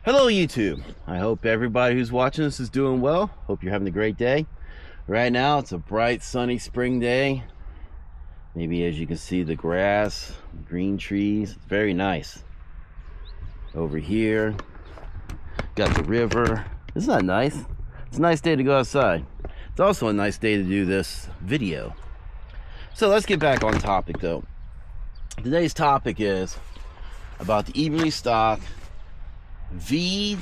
Hello YouTube. I hope everybody who's watching this is doing well. Hope you're having a great day. Right now it's a bright sunny spring day. Maybe as you can see the grass, green trees, it's very nice. Over here got the river. Isn't that nice? It's a nice day to go outside. It's also a nice day to do this video. So let's get back on topic though. Today's topic is about the Eberlestock let me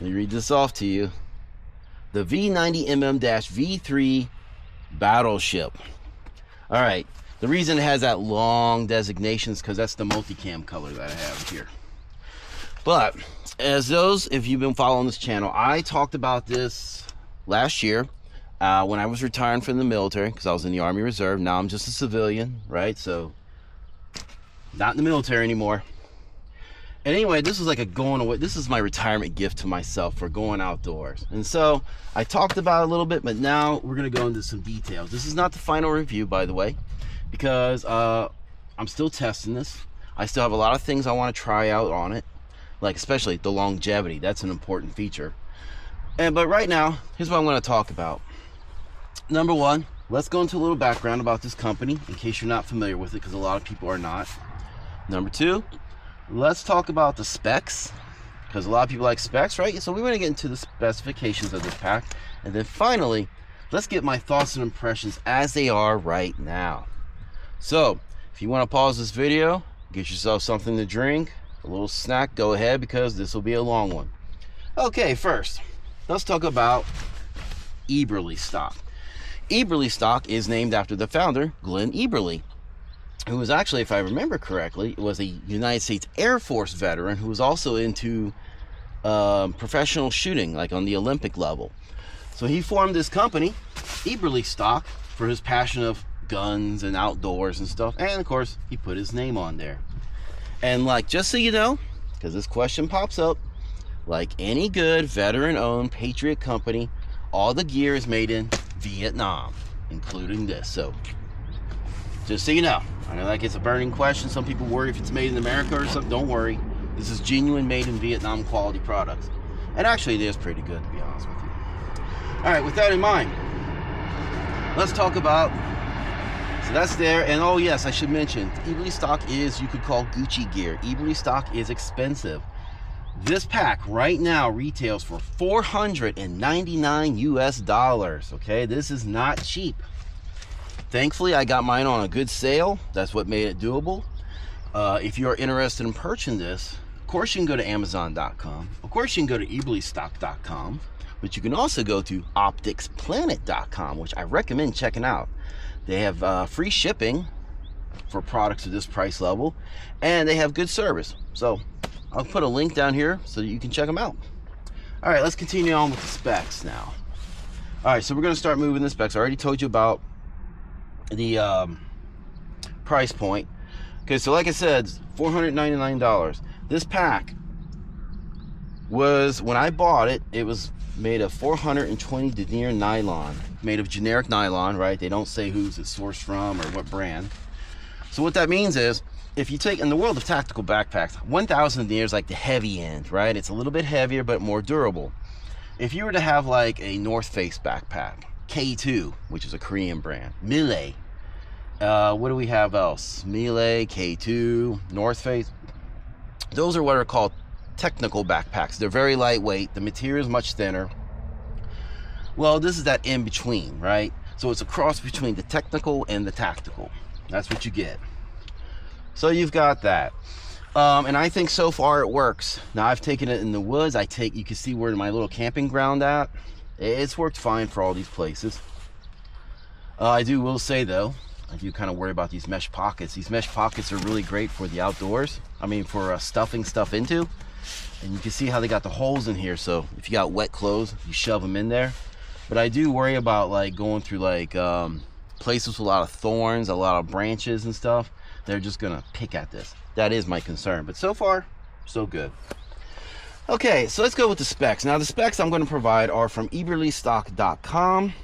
read this off to you. The V90 Battleship. All right. The reason it has that long designation is because that's the multicam color that I have here. But if you've been following this channel, I talked about this last year when I was retiring from the military because I was in the Army Reserve. Now I'm just a civilian, right? So not in the military anymore. And anyway, this was like a going away. This is my retirement gift to myself for going outdoors. And so I talked about it a little bit, but now we're going to go into some details. This is not the final review, by the way, because I'm still testing this. I still have a lot of things I want to try out on it, like especially the longevity. That's an important feature. But right now, here's what I'm going to talk about. Number one, let's go into a little background about this company in case you're not familiar with it, because a lot of people are not. Number two, let's talk about the specs, because a lot of people like specs, right? So we're going to get into the specifications of this pack. And then finally, let's get my thoughts and impressions as they are right now. So if you want to pause this video, get yourself something to drink, a little snack, go ahead, because this will be a long one. Okay, first, let's talk about Eberlestock. Eberlestock is named after the founder, Glenn Eberle, who was actually, if I remember correctly, was a United States Air Force veteran who was also into professional shooting, like on the Olympic level. So he formed this company, Eberlestock, for his passion of guns and outdoors and stuff. And of course, he put his name on there. And like, just so you know, because this question pops up, like any good veteran-owned patriot company, all the gear is made in Vietnam, including this. So just so you know, I know that gets a burning question. Some people worry if it's made in America or something. Don't worry. This is genuine made in Vietnam quality products. And actually it is pretty good, to be honest with you. All right, with that in mind, let's talk about, so that's there. And oh yes, I should mention, Eberlestock is, you could call Gucci gear. Eberlestock is expensive. This pack right now retails for $499 US. Okay, this is not cheap. Thankfully, I got mine on a good sale. That's what made it doable. If you're interested in purchasing this, of course you can go to Amazon.com. Of course you can go to Eberlestock.com. But you can also go to OpticsPlanet.com, which I recommend checking out. They have free shipping for products of this price level, and they have good service. So I'll put a link down here so that you can check them out. All right, let's continue on with the specs now. All right, so we're going to start moving the specs. I already told you about the price point. Okay, so like I said, $499. This pack was, when I bought it, it was made of 420 denier nylon, made of generic nylon, right? They don't say who's it's sourced from or what brand. So what that means is, if you take, in the world of tactical backpacks, 1000 denier is like the heavy end, right? It's a little bit heavier but more durable. If you were to have like a North Face backpack, K2, which is a Korean brand, Miele, what do we have else? Miele, K2, North Face. Those are what are called technical backpacks. They're very lightweight. The material is much thinner. Well, this is that in between, right? So it's a cross between the technical and the tactical. That's what you get. So you've got that. And I think so far it works. Now I've taken it in the woods. You can see where my little camping ground at. It's worked fine for all these places. I will say though, I do kind of worry about these mesh pockets. These mesh pockets are really great for the outdoors. I mean, for stuffing stuff into. And you can see how they got the holes in here. So if you got wet clothes, you shove them in there. But I do worry about like going through like places with a lot of thorns, a lot of branches and stuff. They're just gonna pick at this. That is my concern. But so far, so good. Okay, so let's go with the specs. Now the specs I'm going to provide are from Eberlestock.com.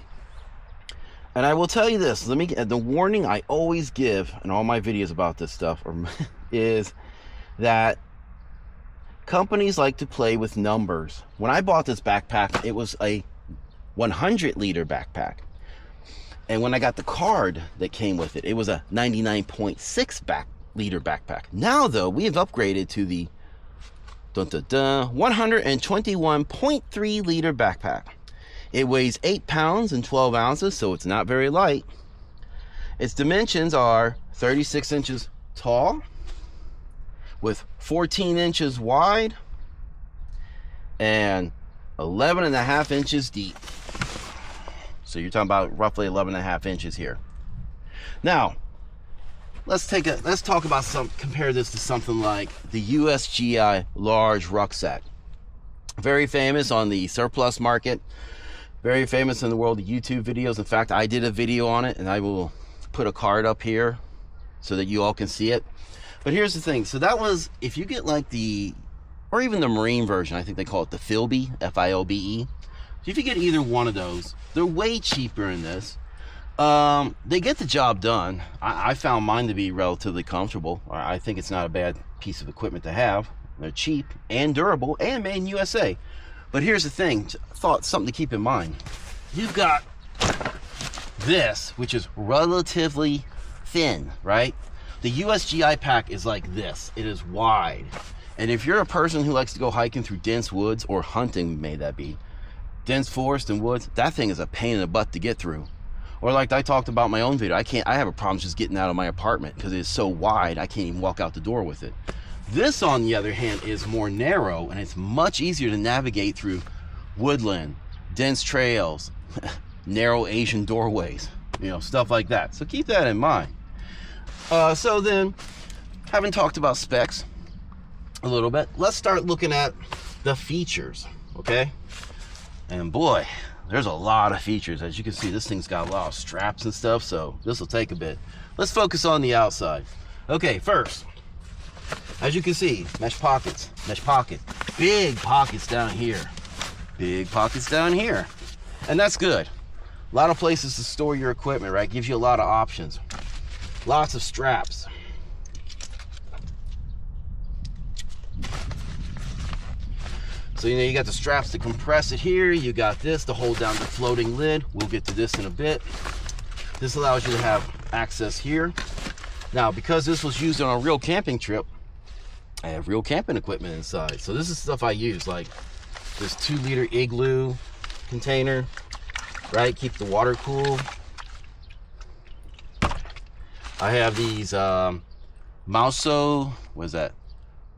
And I will tell you this, the warning I always give in all my videos about this stuff is that companies like to play with numbers. When I bought this backpack, it was a 100-liter backpack. And when I got the card that came with it, it was a 99.6-liter backpack. Now, though, we have upgraded to the 121.3-liter backpack. It weighs 8 pounds and 12 ounces, so it's not very light. Its dimensions are 36 inches tall with 14 inches wide and 11.5 inches deep. So you're talking about roughly 11.5 inches here. Now, let's talk about compare this to something like the USGI large rucksack. Very famous on the surplus market. Very famous in the world of YouTube videos. In fact, I did a video on it, and I will put a card up here so that you all can see it. But here's the thing. So that was, if you get like the, or even the Marine version, I think they call it the Filbe, F-I-L-B-E. So if you get either one of those, they're way cheaper in this. They get the job done. I found mine to be relatively comfortable. I think it's not a bad piece of equipment to have. They're cheap and durable and made in USA. But here's the thing, something to keep in mind. You've got this, which is relatively thin, right? The USGI pack is like this. It is wide. And if you're a person who likes to go hiking through dense woods, or hunting may that be, dense forest and woods, that thing is a pain in the butt to get through. Or like I talked about in my own video, I have a problem just getting out of my apartment because it is so wide, I can't even walk out the door with it. This, on the other hand, is more narrow, and it's much easier to navigate through woodland, dense trails, narrow Asian doorways, stuff like that. So keep that in mind. So then, having talked about specs a little bit, let's start looking at the features, okay? And boy, there's a lot of features. As you can see, this thing's got a lot of straps and stuff, so this will take a bit. Let's focus on the outside. Okay, first, as you can see, mesh pocket, big pockets down here, big pockets down here, and that's good. A lot of places to store your equipment, right? Gives you a lot of options. Lots of straps. So you got the straps to compress it here. You got this to hold down the floating lid. We'll get to this in a bit. This allows you to have access here. Now, because this was used on a real camping trip, I have real camping equipment inside. So this is stuff I use, like this 2-liter igloo container, right? Keep the water cool. I have these MAUHOSO, what is that?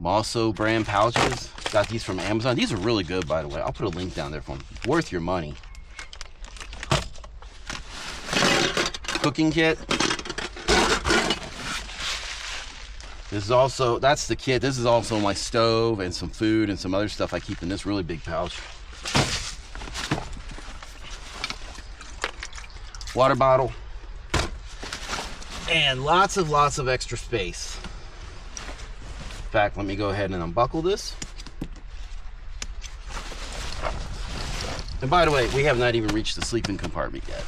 MAUHOSO brand pouches. Got these from Amazon. These are really good, by the way. I'll put a link down there for them. Worth your money. Cooking kit. This is also, that's the kit. This is also my stove and some food and some other stuff I keep in this really big pouch. Water bottle. And lots of extra space. In fact, let me go ahead and unbuckle this. And by the way, we have not even reached the sleeping compartment yet.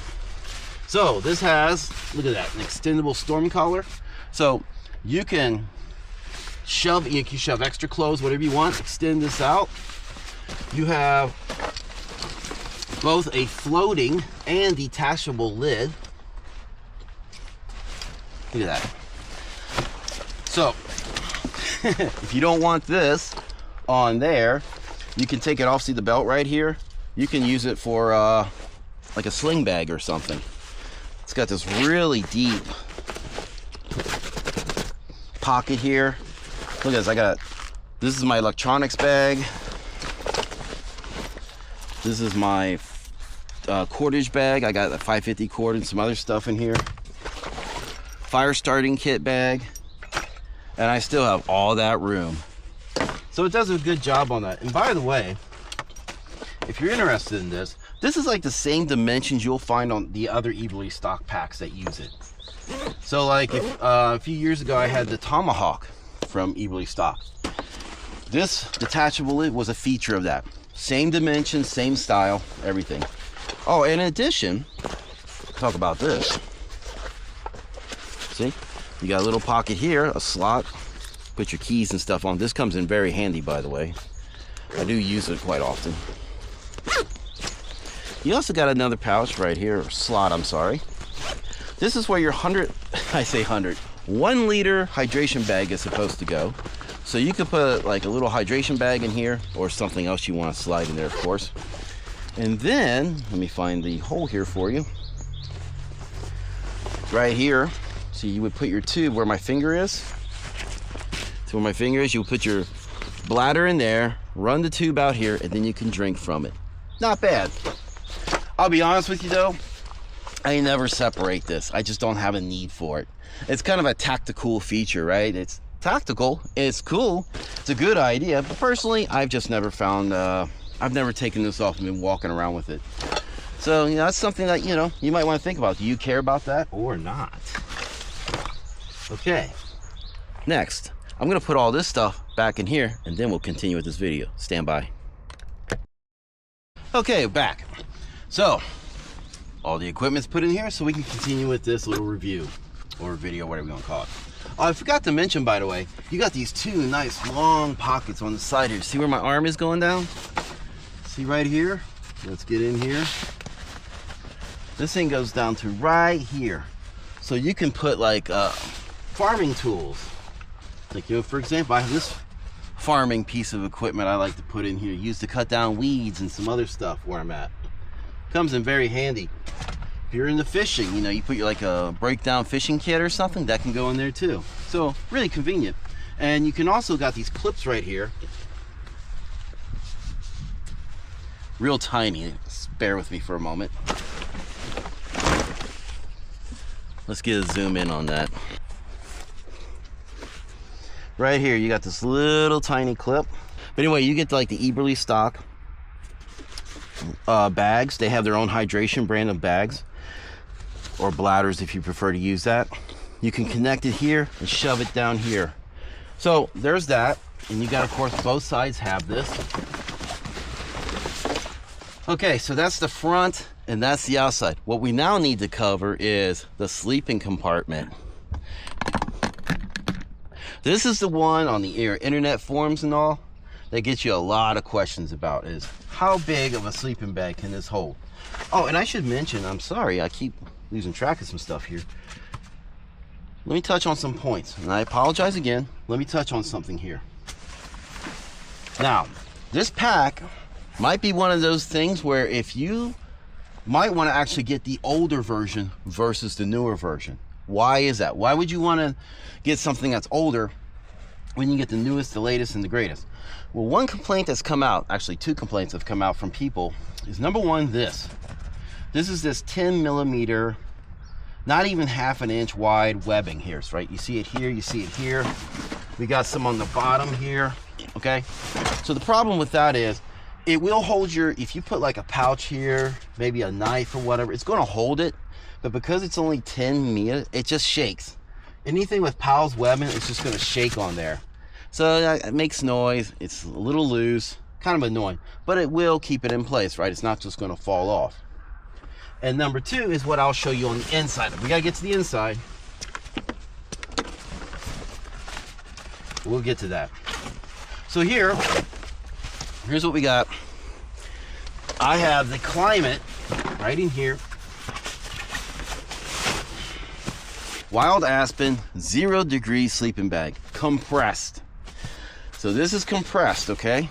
So this has, look at that, an extendable storm collar. So you can shove extra clothes, whatever you want, extend this out. You have both a floating and detachable lid. Look at that. So if you don't want this on there, you can take it off. See the belt right here? You can use it for like a sling bag or something. It's got this really deep pocket here. Look at this. This is my electronics bag. This is my cordage bag. I got a 550 cord and some other stuff in here. Fire starting kit bag. And I still have all that room. So it does a good job on that. And by the way, if you're interested in this, this is like the same dimensions you'll find on the other Eberlestock packs that use it. So like if, a few years ago I had the Tomahawk from Eberlestock. This detachable lid was a feature of that. Same dimensions, same style, everything. Oh, and in addition, talk about this. See, you got a little pocket here, a slot, put your keys and stuff on. This comes in very handy, by the way. I do use it quite often. You also got another pouch right here, or slot, I'm sorry. This is where your 1 liter hydration bag is supposed to go. So you could put like a little hydration bag in here, or something else you want to slide in there, of course. And then, let me find the hole here for you. Right here, so you would put your tube where my finger is. So where my finger is, you would put your bladder in there, run the tube out here, and then you can drink from it. Not bad. I'll be honest with you though, I never separate this. I just don't have a need for it. It's kind of a tactical feature, right? It's tactical, it's cool, it's a good idea, but personally, I've just never found, I've never taken this off and been walking around with it. So, you know, that's something that, you know, you might want to think about. Do you care about that or not? Okay. Next, I'm going to put all this stuff back in here, and then we'll continue with this video. Stand by. Okay, back. So, all the equipment's put in here, so we can continue with this little review, or video, whatever you want to call it. Oh, I forgot to mention, by the way, you got these two nice long pockets on the side here. See where my arm is going down? See right here? Let's get in here. This thing goes down to right here. So you can put like farming tools. Like, you know, for example, I have this farming piece of equipment I like to put in here, used to cut down weeds and some other stuff where I'm at. Comes in very handy. If you're into fishing, you know, you put your, like a breakdown fishing kit or something, that can go in there too. So really convenient. And you can also got these clips right here. Real tiny. Just bear with me for a moment. Let's get a zoom in on that. Right here, you got this little tiny clip. But anyway, you get like the Eberlestock bags. They have their own hydration brand of bags, or bladders if you prefer to use that. You can connect it here and shove it down here. So there's that. And you got, of course, both sides have this. Okay, so that's the front and that's the outside. What we now need to cover is the sleeping compartment. This is the one on the internet forums and all that gets you a lot of questions about, is how big of a sleeping bag can this hold? Oh, and I should mention, I'm sorry, I keep losing track of some stuff here. Let me touch on some points, and I apologize again. Let me touch on something here. Now, this pack might be one of those things where if you might want to actually get the older version versus the newer version. Why is that? Why would you want to get something that's older when you get the newest, the latest, and the greatest? Well, one complaint that's come out, actually two complaints have come out from people, is number one, this. This is this 10 millimeter, not even half an inch wide webbing here, right? You see it here, you see it here. We got some on the bottom here, okay? So the problem with that is, it will hold your, if you put like a pouch here, maybe a knife or whatever, it's gonna hold it, but because it's only 10 meters, it just shakes. Anything with Powell's webbing, it's just gonna shake on there. So it makes noise, it's a little loose, kind of annoying, but it will keep it in place, right? It's not just gonna fall off. And number two is what I'll show you on the inside. We gotta get to the inside. We'll get to that. So here's what we got. I have the Klymit right in here. Wild Aspin 0 degree sleeping bag, compressed. So this is compressed, okay?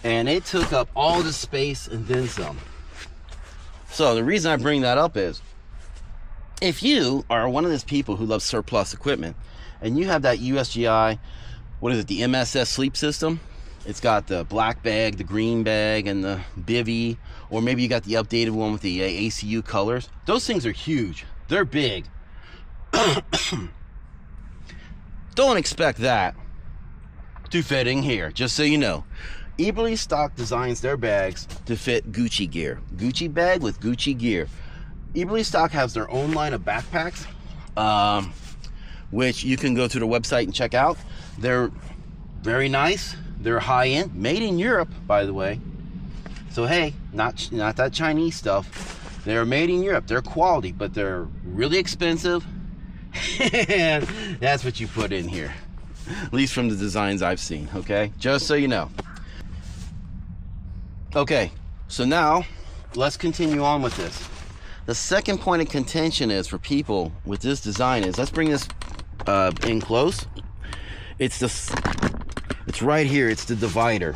And it took up all the space and then some. So the reason I bring that up is, if you are one of those people who loves surplus equipment and you have that USGI, what is it, the MSS sleep system? It's got the black bag, the green bag, and the bivy, or maybe you got the updated one with the ACU colors. Those things are huge. They're big. Don't expect that to fit in here, just so you know. Eberlestock designs their bags to fit Gucci gear. Gucci bag with Gucci gear. Eberlestock has their own line of backpacks, which you can go to their website and check out. They're very nice. They're high-end, made in Europe, by the way. So hey, not that Chinese stuff. They're made in Europe. They're quality, but they're really expensive. And that's what you put in here. At least from the designs I've seen, okay? Just so you know. Okay, so now let's continue on with this. The second point of contention is for people with this design is, let's bring this in close. It's right here, it's the divider.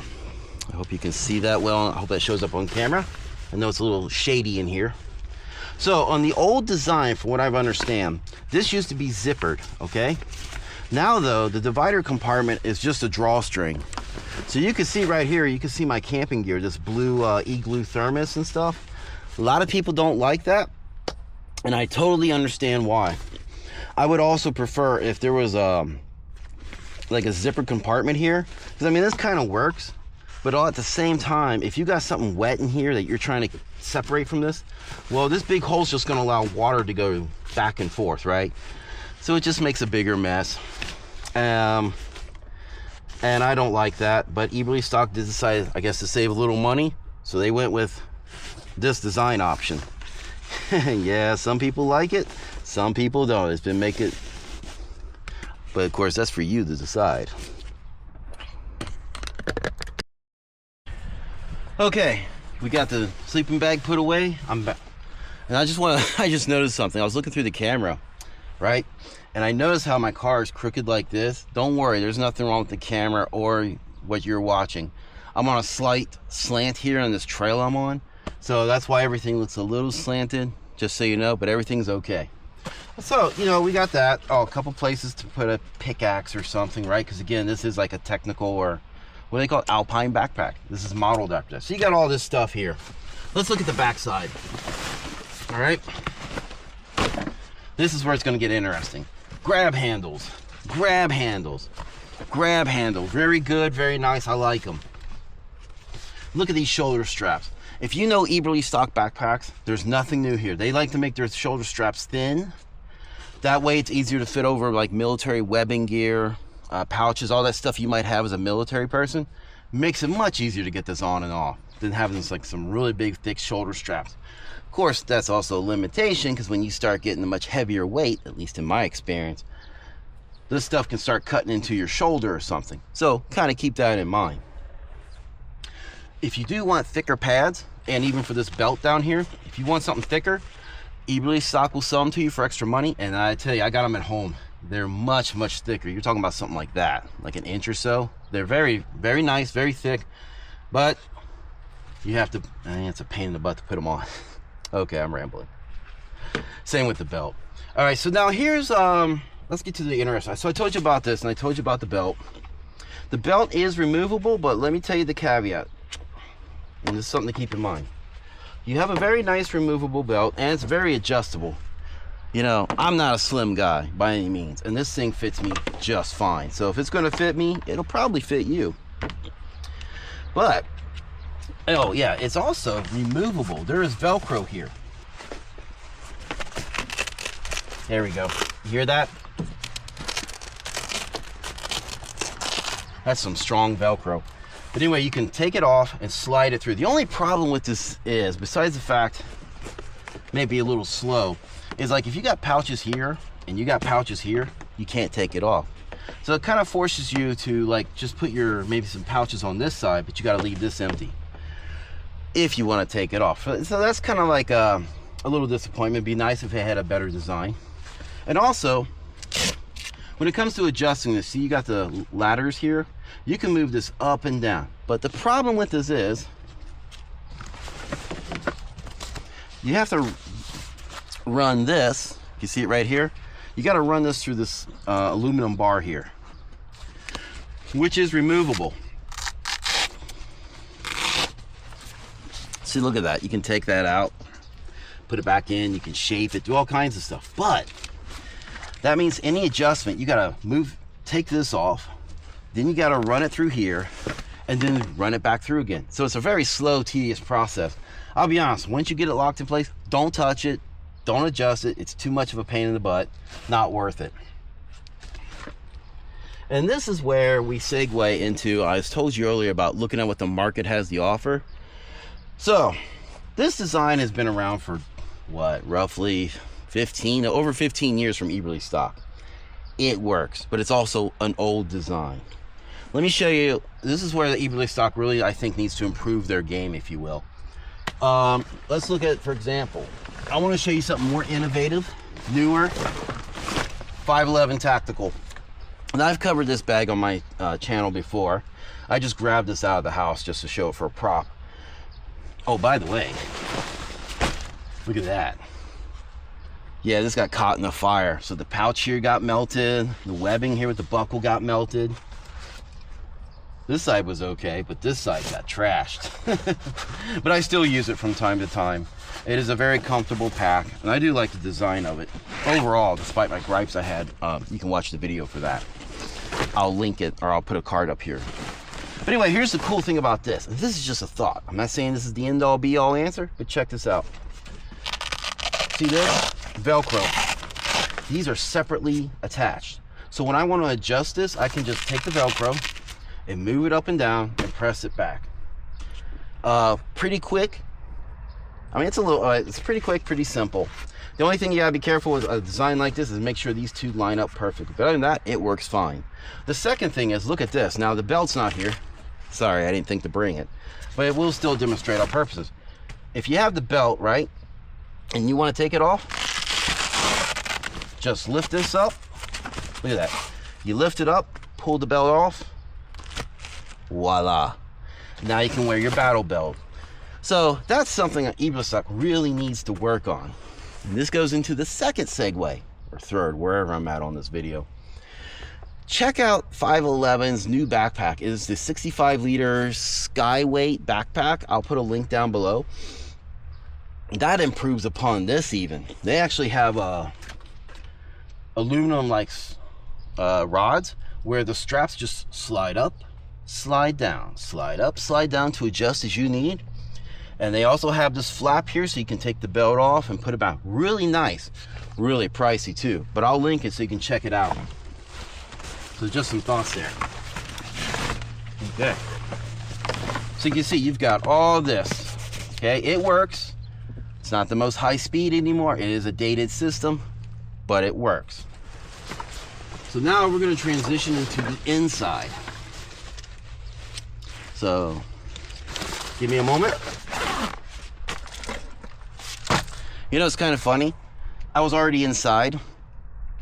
I hope you can see that well. I hope that shows up on camera. I know it's a little shady in here. So on the old design, from what I understand, this used to be zippered, okay? Now though, the divider compartment is just a drawstring. So you can see right here, you can see my camping gear, this blue igloo thermos and stuff. A lot of people don't like that, and I totally understand why. I would also prefer if there was like a zipper compartment here, because I mean, this kind of works, but all at the same time, if you got something wet in here that you're trying to separate from this, well, this big hole's just going to allow water to go back and forth, right? So it just makes a bigger mess. And I don't like that, but Eberlestock did decide, I guess, to save a little money, so they went with this design option. Yeah, some people like it, some people don't. It's been making, but of course, that's for you to decide. Okay, we got the sleeping bag put away. I'm back, and I just noticed something. I was looking through the camera, right? And I noticed how my car is crooked like this. Don't worry, there's nothing wrong with the camera or what you're watching. I'm on a slight slant here on this trail I'm on, so that's why everything looks a little slanted, just so you know, but everything's okay. So, you know, we got that. Oh, a couple places to put a pickaxe or something, right? Because again, this is like a technical, or what do they call it? Alpine backpack. This is modeled after that. So you got all this stuff here. Let's look at the back side. All right. This is where it's going to get interesting. Grab handles, grab handles, grab handles. Very good, very nice. I like them. Look at these shoulder straps. If you know Eberlestock backpacks, there's nothing new here. They like to make their shoulder straps thin. That way it's easier to fit over like military webbing gear, pouches, all that stuff you might have as a military person. Makes it much easier to get this on and off than having this like some really big thick shoulder straps. Of course, that's also a limitation, because when you start getting a much heavier weight, at least in my experience, this stuff can start cutting into your shoulder or something. So kind of keep that in mind. If you do want thicker pads, and even for this belt down here, if you want something thicker, Eberlestock will sell them to you for extra money. And I tell you, I got them at home. They're much, much thicker. You're talking about something like that, like an inch or so. They're very, very nice, very thick, but you have to, it's a pain in the butt to put them on. Okay, I'm rambling. Same with the belt. All right, so now here's, let's get to the interesting. So I told you about this, and I told you about the belt. The belt is removable, but let me tell you the caveat. And this is something to keep in mind. You have a very nice removable belt, and it's very adjustable. You know, I'm not a slim guy by any means, and this thing fits me just fine. So if it's gonna fit me, it'll probably fit you. But, oh yeah, it's also removable. There is Velcro here. There we go. You hear that? That's some strong Velcro. But anyway, you can take it off and slide it through. The only problem with this is, besides the fact it may be a little slow, is like if you got pouches here and you got pouches here, you can't take it off. So it kind of forces you to like just put your maybe some pouches on this side, but you got to leave this empty if you want to take it off. So that's kind of like a little disappointment. It'd be nice if it had a better design. And also, when it comes to adjusting this, see you got the ladders here. You can move this up and down. But the problem with this is you have to run this. You see it right here? You got to run this through this aluminum bar here, which is removable. See, look at that. You can take that out, put it back in, you can shape it, do all kinds of stuff. But that means any adjustment, you got to take this off, then you got to run it through here, and then run it back through again. So it's a very slow, tedious process. I'll be honest, once you get it locked in place, don't touch it, don't adjust it. It's too much of a pain in the butt, not worth it. And this is where we segue into, I told you earlier about looking at what the market has to offer. So this design has been around for what, roughly over 15 years from Eberlestock. it works, but it's also an old design. Let me show you. This is where the Eberlestock really, I think, needs to improve their game, if you will. Let's look at, for example, I want to show you something more innovative, newer, 511 Tactical. And I've covered this bag on my channel before. I just grabbed this out of the house just to show it for a prop. Oh, by the way, look at that. Yeah, this got caught in the fire. So the pouch here got melted. The webbing here with the buckle got melted. This side was okay, but this side got trashed. But I still use it from time to time. It is a very comfortable pack, and I do like the design of it. Overall, despite my gripes I had, you can watch the video for that. I'll link it, or I'll put a card up here. But anyway, here's the cool thing about this. And this is just a thought. I'm not saying this is the end-all, be-all answer, but check this out. See this? Velcro. These are separately attached. So when I want to adjust this, I can just take the Velcro and move it up and down and press it back. Pretty quick. I mean, it's pretty quick, pretty simple. The only thing you gotta be careful with a design like this is make sure these two line up perfectly. But other than that, it works fine. The second thing is, look at this. Now the belt's not here. Sorry, I didn't think to bring it, but it will still demonstrate our purposes. If you have the belt, right, and you want to take it off, just lift this up. Look at that. You lift it up, pull the belt off. Voila. Now you can wear your battle belt. So that's something that Eberlestock really needs to work on. And this goes into the second segue, or third, wherever I'm at on this video. Check out 511's new backpack. It is the 65-liter Skyweight backpack. I'll put a link down below. That improves upon this even. They actually have aluminum like rods where the straps just slide up, slide down, slide up, slide down to adjust as you need. And they also have this flap here so you can take the belt off and put it back. Really nice, really pricey too, but I'll link it so you can check it out. So just some thoughts there. Okay, so you can see you've got all this. Okay, it works. It's not the most high speed anymore. It is a dated system, but it works. So now we're going to transition into the inside. So give me a moment. You know, it's kind of funny. I was already inside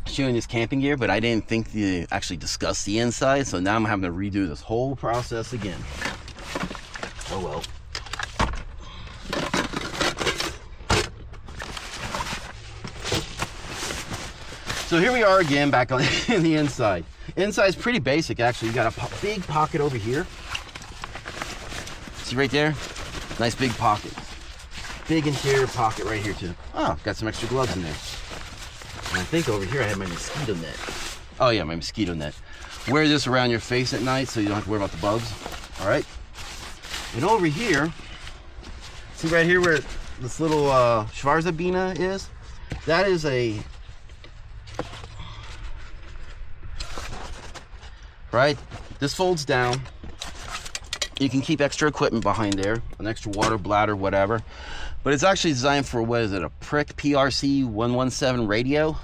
showing this camping gear, but I didn't think to actually discuss the inside. So now I'm having to redo this whole process again. Oh well. So here we are again, back on the inside. Inside's pretty basic, actually. You got a big pocket over here. See right there? Nice big pocket. Big interior pocket right here too. Oh, got some extra gloves in there. And I think over here I have my mosquito net. Oh yeah, my mosquito net. Wear this around your face at night so you don't have to worry about the bugs. All right. And over here, see right here where this little Schwarzabina is? That is a, right? This folds down. You can keep extra equipment behind there, an extra water bladder, whatever. But it's actually designed for, what is it, a prick PRC 117 radio?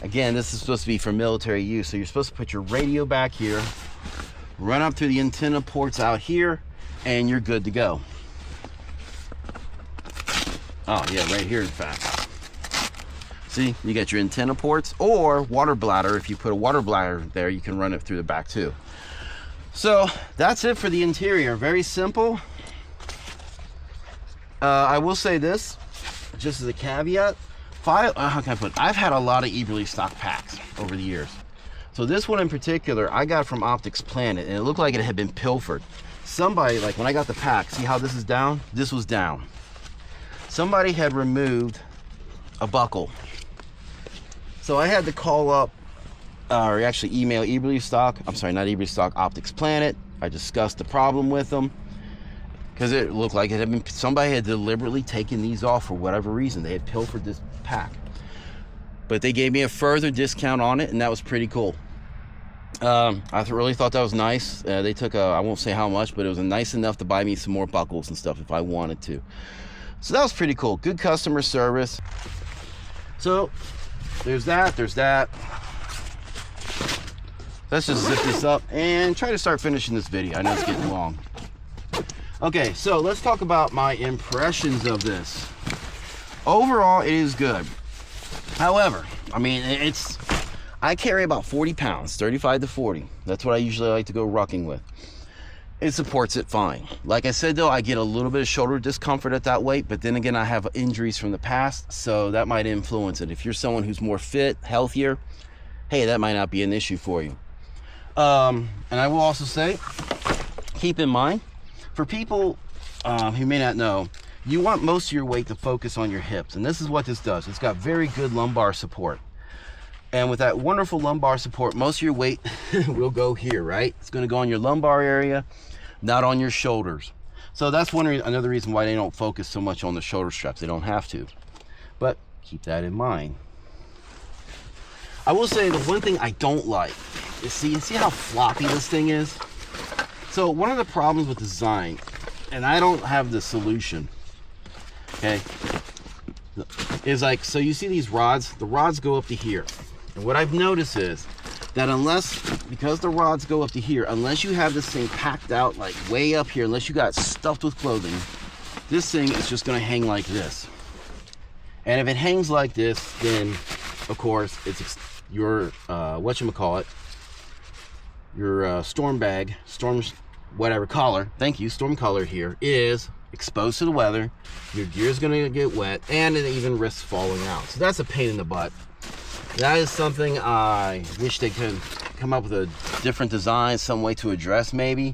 Again, this is supposed to be for military use. So you're supposed to put your radio back here, run up through the antenna ports out here, and you're good to go. Oh yeah, right here in fact. See, you got your antenna ports or water bladder. If you put a water bladder there, you can run it through the back too. So that's it for the interior. Very simple. I will say this, just as a caveat, how can I put it? I've had a lot of Eberlestock packs over the years. So this one in particular, I got from Optics Planet, and it looked like it had been pilfered. Somebody, like when I got the pack, see how this is down? This was down. Somebody had removed a buckle. So I had to call up, or actually email Eberlestock, I'm sorry, not Eberlestock, Optics Planet. I discussed the problem with them. Because it looked like it had been, somebody had deliberately taken these off for whatever reason. They had pilfered this pack. But they gave me a further discount on it, and that was pretty cool. I really thought that was nice. They took I won't say how much, but it was nice enough to buy me some more buckles and stuff if I wanted to. So that was pretty cool. Good customer service. So there's that. let's just zip this up and try to start finishing this video. I know it's getting long. Okay, so let's talk about my impressions of this. Overall, it is good. However, I mean, I carry about 40 pounds, 35 to 40. That's what I usually like to go rucking with. It supports it fine. Like I said though, I get a little bit of shoulder discomfort at that weight, but then again, I have injuries from the past, so that might influence it. If you're someone who's more fit, healthier, hey, that might not be an issue for you. And I will also say, keep in mind, for people who may not know, you want most of your weight to focus on your hips, and this is what this does. It's got very good lumbar support. And with that wonderful lumbar support, most of your weight will go here, right? It's gonna go on your lumbar area, not on your shoulders. So that's another reason why they don't focus so much on the shoulder straps. They don't have to, but keep that in mind. I will say the one thing I don't like is, see how floppy this thing is? So one of the problems with design, and I don't have the solution, okay, is like, so you see these rods, the rods go up to here. And what I've noticed is that because the rods go up to here, unless you have this thing packed out like way up here, unless you got stuffed with clothing, this thing is just gonna hang like this. And if it hangs like this, then of course it's your whatchamacallit, your storm bag, whatever collar, thank you, storm collar here is exposed to the weather. Your gear is gonna get wet, and it even risks falling out. So that's a pain in the butt. That is something I wish they could come up with a different design, some way to address maybe.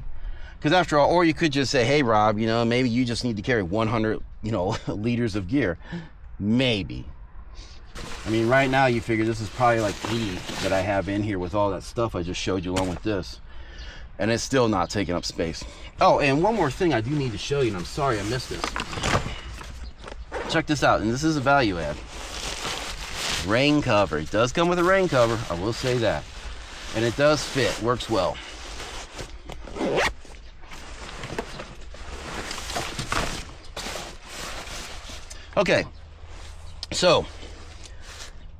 Because after all, or you could just say, hey Rob, you know, maybe you just need to carry 100, you know, liters of gear. Maybe. I mean, right now you figure this is probably like 80 that I have in here with all that stuff I just showed you along with this. And it's still not taking up space. Oh, and one more thing I do need to show you, and I'm sorry I missed this. Check this out, and this is a value add. Rain cover. It does come with a rain cover, I will say that. And it does fit, works well. Okay, so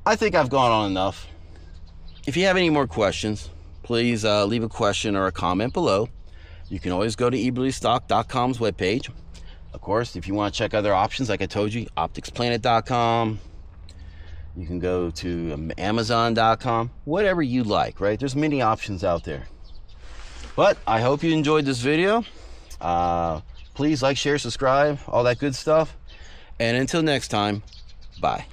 I think I've gone on enough. If you have any more questions, please leave a question or a comment below. You can always go to Eberlestock.com's webpage. Of course, if you want to check other options, like I told you, opticsplanet.com. You can go to Amazon.com, whatever you like, right? There's many options out there. But I hope you enjoyed this video. Please like, share, subscribe, all that good stuff. And until next time, bye.